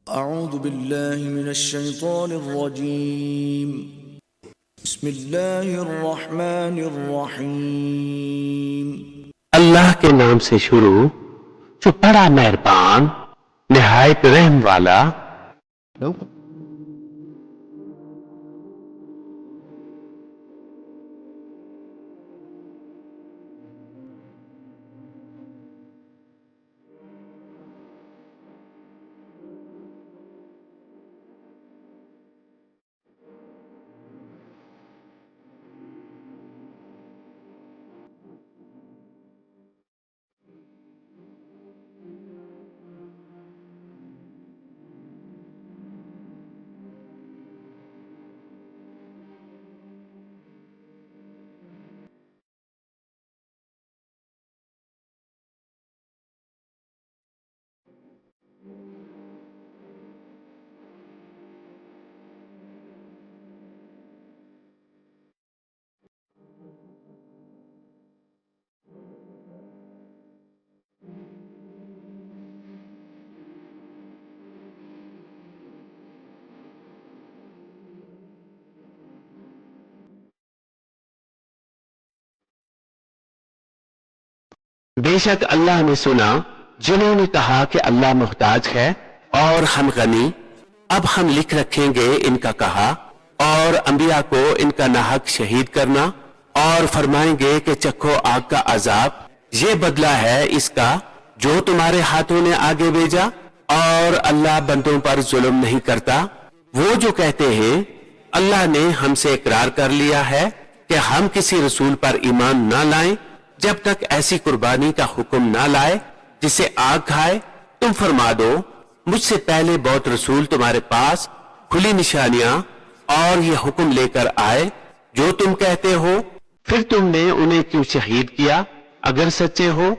أعوذ بالله من الشيطان الرجيم بسم الله الرحمن الرحيم अल्लाह के नाम से शुरू जो बड़ा मेहरबान निहायत रहम वाला। बेशक अल्लाह ने सुना जिन्होंने कहा कि अल्लाह मोहताज है और हम गनी। अब हम लिख रखेंगे इनका कहा और अंबिया को इनका नाहक शहीद करना और फरमाएंगे कि चखो आग का अजाब, ये बदला है इसका जो तुम्हारे हाथों ने आगे भेजा। और अल्लाह बंदों पर जुल्म नहीं करता। वो जो कहते हैं अल्लाह ने हमसे इकरार कर लिया है कि हम किसी रसूल पर ईमान ना लाएं जब तक ऐसी कुर्बानी का हुक्म ना लाए जिसे आग खाए। तुम फरमा दो मुझसे पहले बहुत रसूल तुम्हारे पास खुली निशानियां और ये हुक्म लेकर आए जो तुम कहते हो, फिर तुमने उन्हें क्यों शहीद किया अगर सच्चे हो।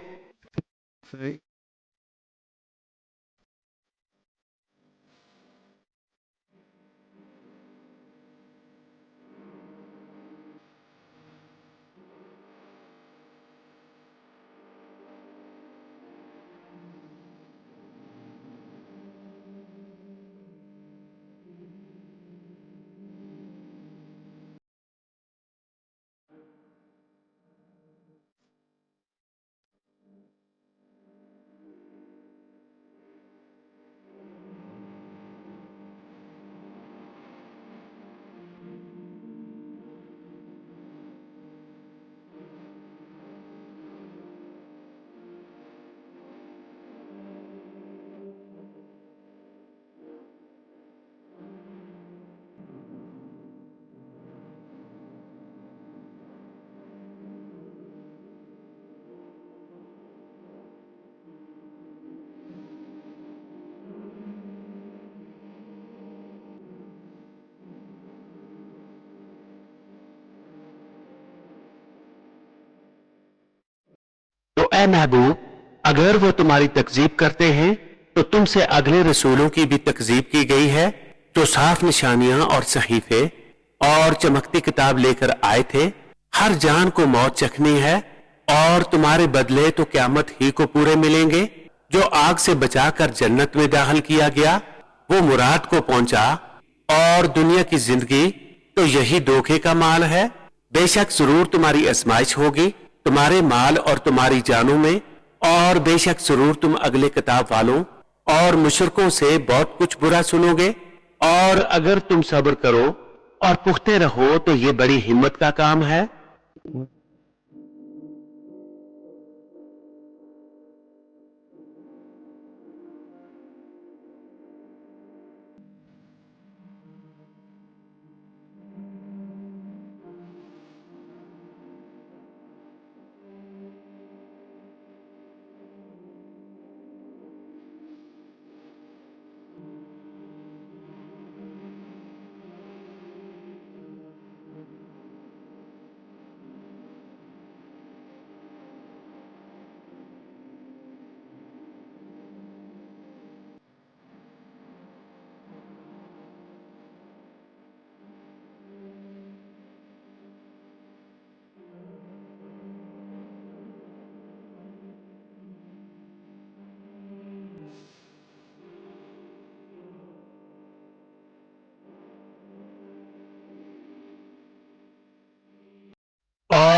तो ए महबूब, अगर वो तुम्हारी तकजीब करते हैं तो तुमसे अगले रसूलों की भी तकजीब की गई है जो साफ निशानियां और सहीफे और चमकती किताब लेकर आए थे। हर जान को मौत चखनी है और तुम्हारे बदले तो क्यामत ही को पूरे मिलेंगे। जो आग से बचाकर जन्नत में दाखिल किया गया वो मुराद को पहुंचा और दुनिया की जिंदगी तो यही धोखे का माल है। बेशक जरूर तुम्हारी आजमाइश होगी तुम्हारे माल और तुम्हारी जानों में, और बेशक जरूर तुम अगले किताब वालों और मुशरकों से बहुत कुछ बुरा सुनोगे। और अगर तुम सब्र करो और पुख्ते रहो तो ये बड़ी हिम्मत का काम है।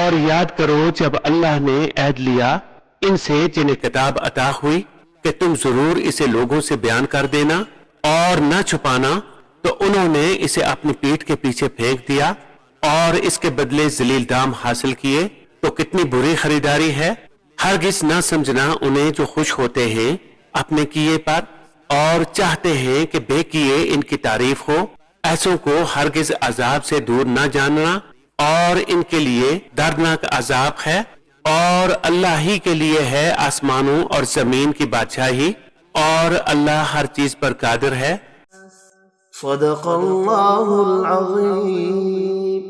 और याद करो जब अल्लाह ने ऐद लिया इनसे जिन्हें किताब अता हुई कि तुम जरूर इसे लोगों से बयान कर देना और न छुपाना, तो उन्होंने इसे अपनी पीठ के पीछे फेंक दिया और इसके बदले जलील दाम हासिल किए। तो कितनी बुरी खरीदारी है। हरगिज न समझना उन्हें जो खुश होते हैं अपने किए पर और चाहते हैं कि बेकिए इनकी तारीफ हो। ऐसों को हरगिज अजाब से दूर न जानना और इनके लिए दर्दनाक अजाब है। और अल्लाह ही के लिए है आसमानों और जमीन की बादशाही और अल्लाह हर चीज पर कादिर है। सदक़ल्लाहुल अज़ीम।